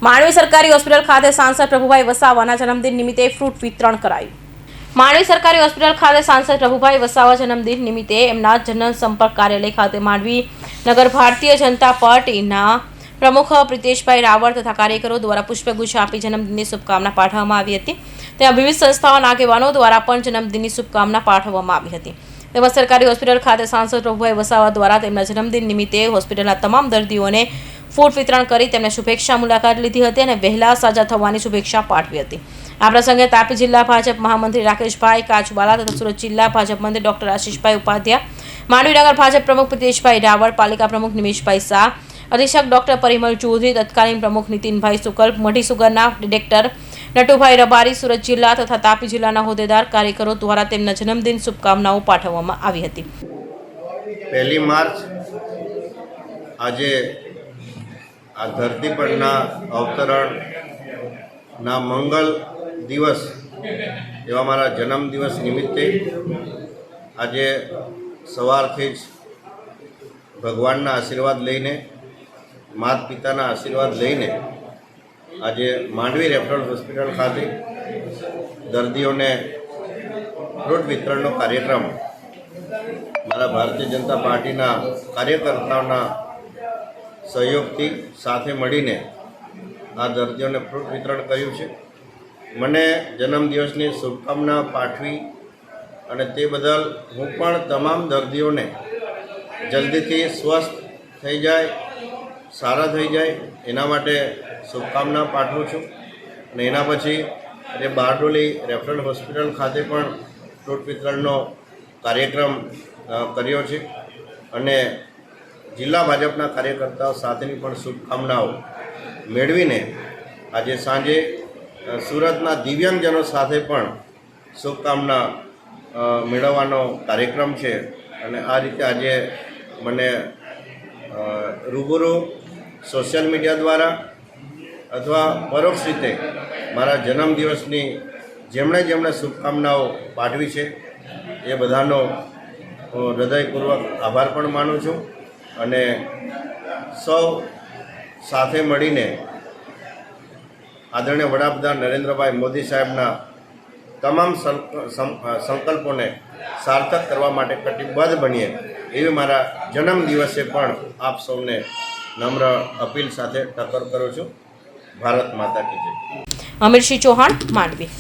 માંડવી સરકારી હોસ્પિટલ ખાતે સાંસદ પ્રભુભાઈ વસાવાના જન્મદિન નિમિત્તે ફ્રૂટ વિતરણ કરાયું। માંડવી સરકારી હોસ્પિટલ ખાતે સાંસદ પ્રભુભાઈ વસાવા જન્મદિન નિમિત્તે એમના જનસંપર્ક કાર્યાલય ખાતે માંડવી નગર ભારતીય જનતા પાર્ટીના પ્રમુખ પ્રિતેશભાઈ રાવળ તથા કાર્યકરો દ્વારા પુષ્પગુચ્છ આપી જન્મદિનની શુભકામના પાઠવવામાં આવી હતી। ત્યાં વિવિધ સંસ્થાઓના આગેવાનો દ્વારા પણ જન્મદિનની શુભકામના પાઠવવામાં આવી હતી। તેમજ સરકારી હોસ્પિટલ ખાતે સાંસદ પ્રભુભાઈ વસાવા દ્વારા તેમના જન્મદિન નિમિત્તે હોસ્પિટલના તમામ દર્દીઓને ફૂડ વિતરણ કરી તેમને શુભેચ્છા મુલાકાત લીધી હતી અને વહેલા સાજા થવાની શુભેચ્છા પાઠવી હતી। આ પ્રસંગે તાપી જિલ્લા ભાજપ મહામંત્રી રાકેશભાઈ કાચવાલા તથા સુરત જિલ્લા ભાજપ મંત્રી ડોક્ટર આશીષભાઈ ઉપાધ્યાય, માંડવી નગર ભાજપ પ્રમુખ પ્રિતેશભાઈ રાવળ, પાલિકા પ્રમુખ નિમેશભાઈ શાહ, અધિક્ષક ડોક્ટર પરિમલ ચૌધરી, તત્કાલીન પ્રમુખ નીતિનભાઈ સુકલ, મઢી સુગરના ડિરેક્ટર નટુભાઈ રબારી, સુરત જિલ્લા તથા તાપી જિલ્લાના હોદ્દેદાર કાર્યકરો દ્વારા તેમના જન્મદિન શુભકામનાઓ પાઠવવામાં આવી હતી। 1 માર્ચ આજે આ ધરતી પરના અવતરણના મંગલ દિવસ એવા મારા જન્મદિવસ નિમિત્તે આજે સવારથી જ ભગવાનના આશીર્વાદ લઈને, માતા પિતાના આશીર્વાદ લઈને આજે માંડવી રેફરલ હોસ્પિટલ ખાતે દર્દીઓને ફ્રૂટ વિતરણનો કાર્યક્રમ મારા ભારતીય જનતા પાર્ટીના કાર્યકર્તાઓના સહયોગથી સાથે મળીને આ દર્દીઓને ફ્રૂટ વિતરણ કર્યું છે। મને જન્મદિવસની શુભકામના પાઠવી અને તે બદલ હું પણ તમામ દર્દીઓને જલ્દીથી સ્વસ્થ થઈ જાય, સારા થઈ જાય એના માટે શુભકામના પાઠવું છું। અને એના પછી એ બારડોલી રેફરલ હોસ્પિટલ ખાતે પણ ફ્રૂટ વિતરણનો કાર્યક્રમ કર્યો છે અને જિલ્લા ભાજપના કાર્યકર્તાઓ સાથેની પણ શુભકામનાઓ મેળવીને આજે સાંજે સુરતના દિવ્યાંગજનો સાથે પણ શુભકામના મેળવવાનો કાર્યક્રમ છે। અને આ રીતે આજે મને રૂબરૂ સોશિયલ મીડિયા દ્વારા અથવા પરોક્ષ રીતે મારા જન્મદિવસની જેમણે શુભકામનાઓ પાઠવી છે એ બધાનો હૃદયપૂર્વક આભાર પણ માનું છું। અને સૌ સાથે મળીને આદરણીય વડાપ્રધાન નરેન્દ્રભાઈ મોદી સાહેબના તમામ સંકલ્પોને સાર્થક કરવા માટે કટિબદ્ધ બનીએ એવી મારા જન્મદિવસે પણ આપ સૌને નમ્ર અપીલ સાથે ટકોર કરું છું। ભારત માતા કી જય। અમીરસિંહ ચૌહાણ, માંડવી।